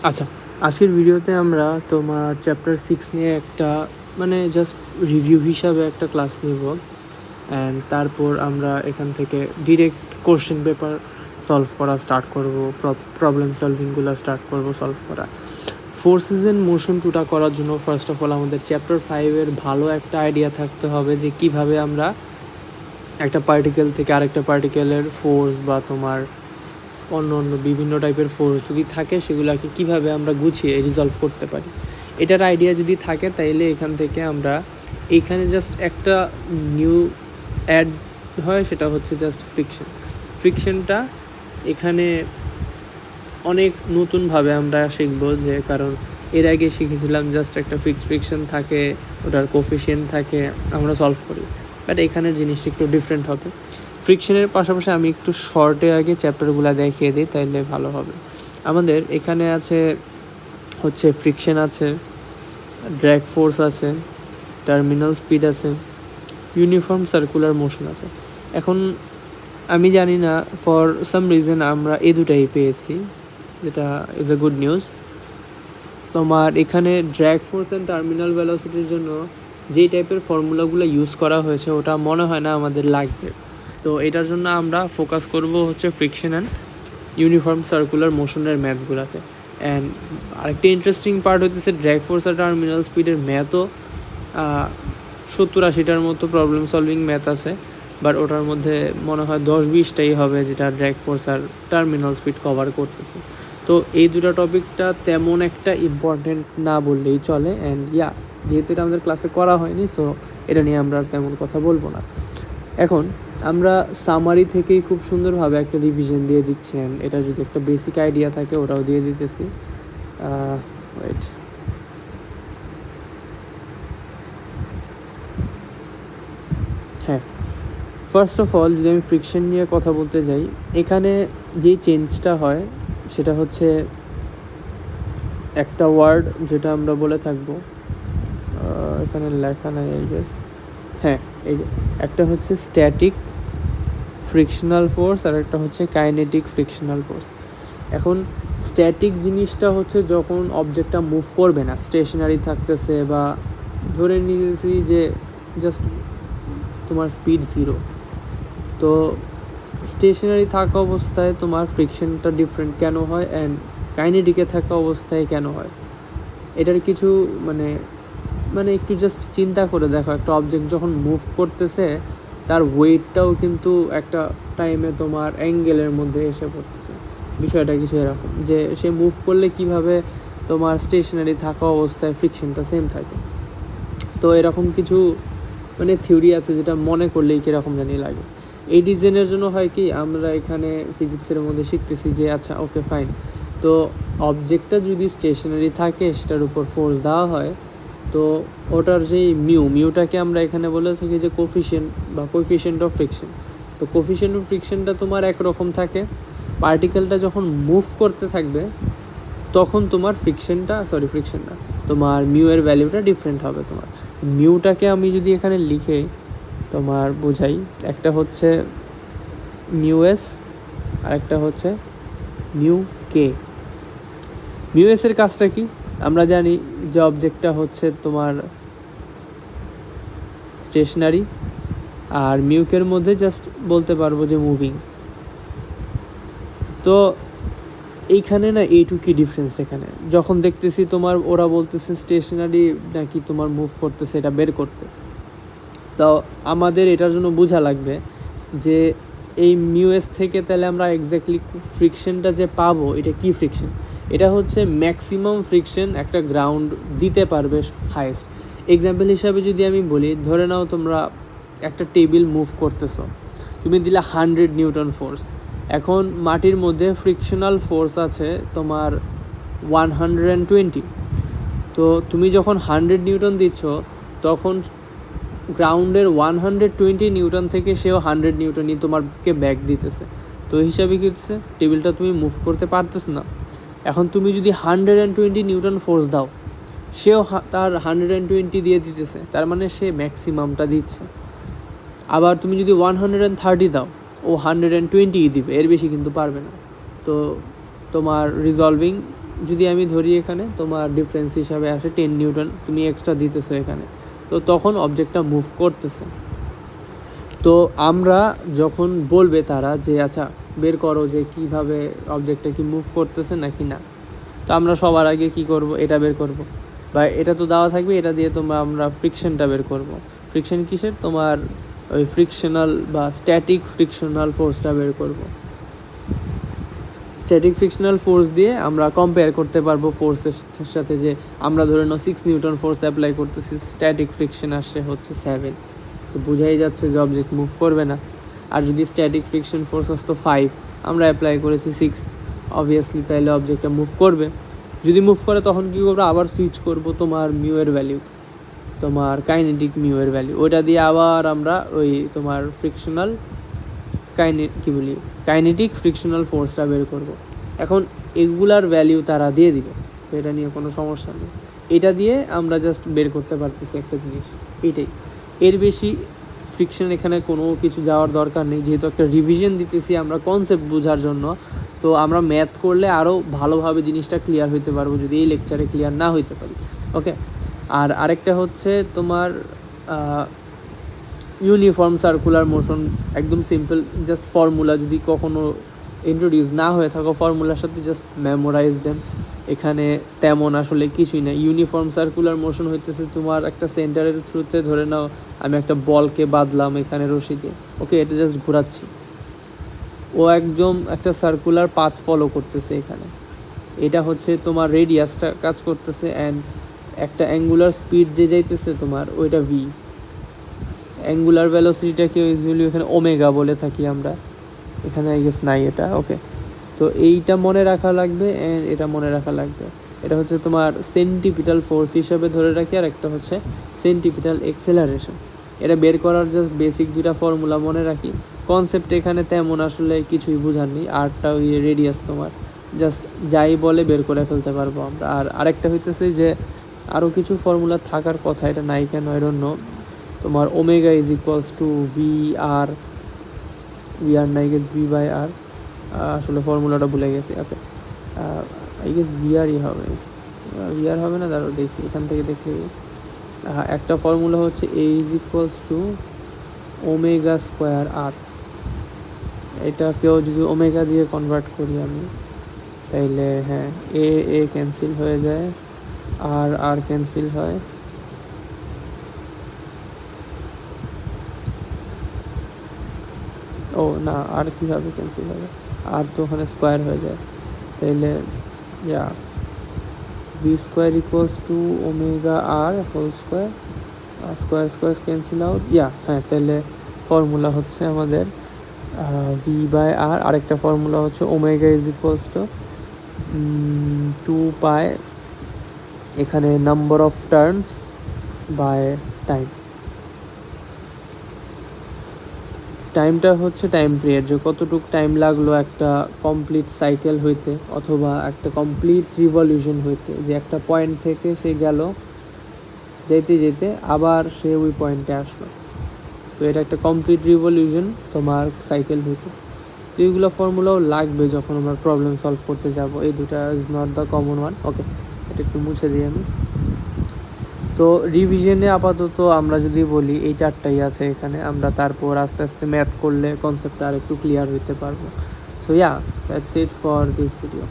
আচ্ছা, আজকের ভিডিওতে আমরা তোমার চ্যাপ্টার 6 নিয়ে একটা জাস্ট রিভিউ হিসাবে একটা ক্লাস নিব। অ্যান্ড তারপর আমরা এখান থেকে ডিরেক্ট কোশ্চেন পেপার সলভ করা স্টার্ট করব, প্রবলেম সলভিংগুলো স্টার্ট করব সলভ করা। ফোর্সেস অ্যান্ড মোশন টুটা করার জন্য ফার্স্ট অফ অল আমাদের চ্যাপ্টার 5-এর ভালো একটা আইডিয়া থাকতে হবে যে কিভাবে আমরা একটা পার্টিকেল থেকে আরেকটা পার্টিকেলের ফোর্স বা তোমার অন্য অন্য বিভিন্ন টাইপের ফোর্স যদি থাকে সেগুলোকে কীভাবে আমরা গুছিয়ে রিজলভ করতে পারি, এটার আইডিয়া যদি থাকে তাইলে এখান থেকে আমরা এইখানে জাস্ট একটা নিউ অ্যাড হয়, সেটা হচ্ছে জাস্ট ফ্রিকশনটা এখানে অনেক নতুনভাবে আমরা শিখবো, যে কারণ এর আগে শিখেছিলাম জাস্ট একটা ফিক্সড ফ্রিকশন থাকে, ওটার কোফিশিয়েন্ট থাকে, আমরা সলভ করি। বাট এখানের জিনিসটা একটু ডিফারেন্ট হবে। ফ্রিকশনের পাশাপাশি আমি একটু শর্টে আগে চ্যাপ্টারগুলো দেখিয়ে দিই, তাইলে ভালো হবে। আমাদের এখানে আছে হচ্ছে ফ্রিকশন আছে, ড্র্যাগ ফোর্স আছে, টার্মিনাল স্পিড আছে, ইউনিফর্ম সার্কুলার মোশন আছে। এখন আমি জানি না, ফর সাম রিজন আমরা এই দুটাই পেয়েছি, যেটা ইজ এ গুড নিউজ। তোমার এখানে ড্র্যাগ ফোর্স অ্যান্ড টার্মিনাল ভেলোসিটির জন্য যেই টাইপের ফর্মুলাগুলো ইউজ করা হয়েছে ওটা মনে হয় না আমাদের লাগবে। তো এটার জন্য আমরা ফোকাস করব হচ্ছে ফ্রিকশন অ্যান্ড ইউনিফর্ম সার্কুলার মোশনের ম্যাথগুলোতে। অ্যান্ড আরেকটা ইন্টারেস্টিং পার্ট হচ্ছে ড্র্যাগ ফোর্স আর টার্মিনাল স্পিডের ম্যাথও 70-80টার মতো প্রবলেম সলভিং ম্যাথ আছে, বাট ওটার মধ্যে মনে হয় 10-20টাই হবে যেটা ড্র্যাগ ফোর্স আর টার্মিনাল স্পিড কভার করতেছে। তো এই দুটো টপিকটা তেমন একটা ইম্পর্টেন্ট না বললেই চলে। অ্যান্ড যেহেতু এটা আমাদের ক্লাসে করা হয়নি, সো এটা নিয়ে আমরা আর তেমন কথা বলবো না। এখন আমরা সামারি থেকেই খুব সুন্দরভাবে একটা রিভিশন দিয়ে দিচ্ছি, অ্যান্ড এটা যদি একটা বেসিক আইডিয়া থাকে ওটাও দিয়ে দিতেছি। ওয়েট, হ্যাঁ, ফার্স্ট অফ অল যদি আমি ফ্রিকশন নিয়ে কথা বলতে যাই, এখানে যেই চেঞ্জটা হয় সেটা হচ্ছে একটা ওয়ার্ড যেটা আমরা বলে থাকবো, এখানে লেখা নাই আই গেস, হ্যাঁ, এই যে একটা হচ্ছে স্ট্যাটিক ফ্রিকশনাল ফোর্স আর একটা হচ্ছে কাইনেটিক ফ্রিকশনাল ফোর্স। এখন স্ট্যাটিক জিনিসটা হচ্ছে যখন অবজেক্টটা মুভ করবে না, স্টেশনারি থাকতেছে, বা ধরে নিয়েছি যে জাস্ট তোমার স্পিড 0, তো স্টেশনারি থাকা অবস্থায় তোমার ফ্রিকশনটা ডিফারেন্ট কেন হয়, অ্যান্ড কাইনেটিকে থাকা অবস্থায় কেন হয়, এটার কিছু একটু জাস্ট চিন্তা করে দেখো, একটা অবজেক্ট যখন মুভ করতেছে তার ওয়েটটাও কিন্তু একটা টাইমে তোমার অ্যাঙ্গেলের মধ্যে এসে পড়তেছে। বিষয়টা কিছু এরকম যে সে মুভ করলে কিভাবে তোমার স্টেশনারি থাকা অবস্থায় ফ্রিকশনটা সেম থাকে। তো এরকম কিছু থিওরি আছে যেটা মনে করলেই কীরকম জানি লাগে। এই ডিজাইনের জন্য হয় কি, আমরা এখানে ফিজিক্সের মধ্যে শিখতেছি যে আচ্ছা ওকে ফাইন, তো অবজেক্টটা যদি স্টেশনারি থাকে সেটার উপর ফোর্স দেওয়া হয়, তো ওটার যেই মিউটাকে আমরা এখানে বলে থাকি যে কোফিশিয়েন্ট অফ ফ্রিকশন। তো কোফিশিয়েন্ট অফ ফ্রিকশনটা তোমার একরকম থাকে, পার্টিকেলটা যখন মুভ করতে থাকবে তখন তোমার ফ্রিকশনটা তোমার মিউয়ের ভ্যালুটা ডিফারেন্ট হবে। তোমার মিউটাকে আমি যদি এখানে লিখে তোমার বোঝাই, একটা হচ্ছে মিউএস আর একটা হচ্ছে মিউ কে। মিউএসের কাজটা কি আমরা জানি, যে অবজেক্টটা হচ্ছে তোমার স্টেশনারি, আর মিউকের মধ্যে জাস্ট বলতে পারবো যে মুভিং। তো এইখানে না এইটুকু ডিফারেন্স, এখানে যখন দেখতেছি তোমার ওরা বলতেছে স্টেশনারি নাকি তোমার মুভ করতেছে, এটা বের করতে। তো আমাদের এটার জন্য বোঝা লাগবে যে এই মিউএস থেকে তাহলে আমরা এক্স্যাক্টলি ফ্রিকশনটা যে পাবো এটা কি ফ্রিকশন। এটা হচ্ছে ম্যাক্সিমাম ফ্রিকশন একটা গ্রাউন্ড দিতে পারবে হাইয়েস্ট। এক্সাম্পল হিসাবে যদি আমি বলি, ধরে নাও তোমরা একটা টেবিল মুভ করতেছো, তুমি দিলে 100 নিউটন ফোর্স। এখন মাটির মধ্যে ফ্রিকশনাল ফোর্স আছে তোমার 120। তো তুমি যখন 100 নিউটন দিচ্ছ, তখন গ্রাউন্ডের 120 নিউটন থেকে সেও 100 নিউটনই তোমাকে ব্যাক দিতেছে। তো হিসাবে কী হচ্ছে, টেবিলটা তুমি মুভ করতে পারতেছ না। এখন তুমি যদি 120 নিউটন ফোর্স দাও, সেও তার 120 দিয়ে দিতেছে, তার মানে সে ম্যাক্সিমামটা দিচ্ছে। আবার তুমি যদি 130 দাও, ও 120 দিবে, এর বেশি কিন্তু পারবে না। তো তোমার রিজলভিং যদি আমি ধরি এখানে তোমার ডিফারেন্স হিসাবে আসে 10 নিউটন, তুমি এক্সট্রা দিতেছো এখানে, তো তখন অবজেক্টটা মুভ করতেছে। তো আমরা যখন বলবে তারা যে আচ্ছা বের করো যে কিভাবে অবজেক্টটা কি মুভ করতেছে নাকি না, তো আমরা সবার আগে কি করব, এটা বের করব, বা এটা তো দেওয়া থাকবে, এটা দিয়ে আমরা ফ্রিকশনটা বের করব। ফ্রিকশন কিসের, তোমার ওই ফ্রিকশনাল বা স্ট্যাটিক ফ্রিকশনাল ফোর্সটা বের করব। স্ট্যাটিক ফ্রিকশনাল ফোর্স দিয়ে আমরা কম্পেয়ার করতে পারবো ফোর্সের সাথে, যে আমরা ধরে নাও 6 নিউটন ফোর্স অ্যাপ্লাই করতেছি, স্ট্যাটিক ফ্রিকশন আসছে হচ্ছে 7, তো বোঝাই যাচ্ছে যে অবজেক্ট মুভ করবে না। আর যদি স্ট্যাটিক ফ্রিকশন ফোর্স আসতো 5, আমরা অ্যাপ্লাই করেছি 6, অবভিয়াসলি তাইলে অবজেক্টটা মুভ করবে। যদি মুভ করে তখন কী করবো, আবার সুইচ করব তোমার মিউয়ের ভ্যালিউ, তোমার কাইনেটিক মিউয়ের ভ্যালিউ, ওইটা দিয়ে আবার আমরা ওই তোমার ফ্রিকশনাল কাইনেটিক ফ্রিকশনাল ফোর্সটা বের করব। এখন এগুলার ভ্যালিউ তারা দিয়ে দিবে, তো এটা নিয়ে কোনো সমস্যা নেই। এটা দিয়ে আমরা জাস্ট বের করতে পারতেছি একটা জিনিস, এটাই। এর বেশি ফ্রিকশন এখানে কোনো কিছু যাওয়ার দরকার নেই, যেহেতু একটা রিভিশন দিতেছি আমরা কনসেপ্ট বোঝার জন্য, তো আমরা ম্যাথ করলে আরও ভালোভাবে জিনিসটা ক্লিয়ার হইতে পারবো যদি এই লেকচারে ক্লিয়ার না হইতে পারি। ওকে, আর আরেকটা হচ্ছে তোমার ইউনিফর্ম সার্কুলার মোশন, একদম সিম্পল, জাস্ট ফর্মুলা, যদি কখনো ইন্ট্রোডিউস না হয়ে থাকো ফর্মুলার সাথে জাস্ট মেমোরাইজ দেন। এখানে তেমন আসলে কিছুই না। ইউনিফর্ম সার্কুলার মোশন হইতেছে তোমার একটা সেন্টারের থ্রুতে, ধরে নাও আমি একটা বলকে বাঁধলাম এখানে রশি দিয়ে, ওকে, এটা জাস্ট ঘোরাচ্ছি, ও একদম একটা সার্কুলার পাথ ফলো করতেছে এখানে। এটা হচ্ছে তোমার রেডিয়াসটা কাজ করতেছে, অ্যান্ড একটা অ্যাঙ্গুলার স্পিড যে যাইতেছে তোমার, ওইটা ভি। অ্যাঙ্গুলার ভেলোসিটিটাকে ইউজুয়ালি এখানে ওমেগা বলে থাকি আমরা, এখানে আই গেস নাই এটা। ওকে, তো এইটা মনে রাখা লাগবে, অ্যান্ড এটা মনে রাখা লাগবে। এটা হচ্ছে তোমার সেন্টিপিটাল ফোর্স হিসাবে ধরে রাখি, আর একটা হচ্ছে সেন্টিপিটাল এক্সেলারেশন। এটা বের করার জাস্ট বেসিক দুইটা ফর্মুলা মনে রাখি। কনসেপ্ট এখানে তেমন আসলে কিছুই বোঝার নেই। আরটা ওই রেডিয়াস তোমার জাস্ট যাই বলে বের করে ফেলতে পারবো আমরা। আর আরেকটা হইতেছে যে আরও কিছু ফর্মুলা থাকার কথা, এটা নাই কেন আই ডোন্ট নো। তোমার omega is equals to V R নাই গেস ভি বাই আর, আসলে ফর্মুলাটা ভুলে গেছি। ওকে, আই গেস ভিআরই হবে, ভিআর হবে না, দাঁড়াও দেখি এখান থেকে দেখলে। একটা ফর্মুলা হচ্ছে A is equals to omega square R, এটাকেও যদি ওমেগা দিয়ে কনভার্ট করি আমি, তাইলে হ্যাঁ এ ক্যান্সেল হয়ে যায়, আর ক্যান্সেল হয়, ও না, আর কীভাবে ক্যান্সেল হবে, আর তো ওখানে স্কোয়ার হয়ে যায়, তাইলে যা v square equals to omega r whole square, square square cancel out, হ্যাঁ, তাহলে ফর্মুলা হচ্ছে আমাদের ভি বাই আর, আরেকটা ফর্মুলা হচ্ছে omega is equals to 2 pi এখানে number of turns by time. টাইমটা হচ্ছে টাইম পিরিয়ড, যে কতটুকু টাইম লাগলো একটা কমপ্লিট সাইকেল হইতে, অথবা একটা কমপ্লিট রিভলিউশন হইতে, যে একটা পয়েন্ট থেকে সে গেল, যেতে যেতে আবার সে ওই পয়েন্টে আসলো, তো এটা একটা কমপ্লিট রিভলিউশন তোমার সাইকেল হইতে। তো এইগুলো ফর্মুলাও লাগবে যখন আমরা প্রবলেম সলভ করতে যাব। এই দুটা is not the common one. Okay, এটা একটু মুছে দিই আমি। তো রিভিশনে আপাতত আমরা যদি বলি এই 4টাই আছে এখানে, আমরা তারপর আস্তে আস্তে ম্যাথ করলে কনসেপ্টটা আর একটু ক্লিয়ার হইতে পারবো। So that's it for this video.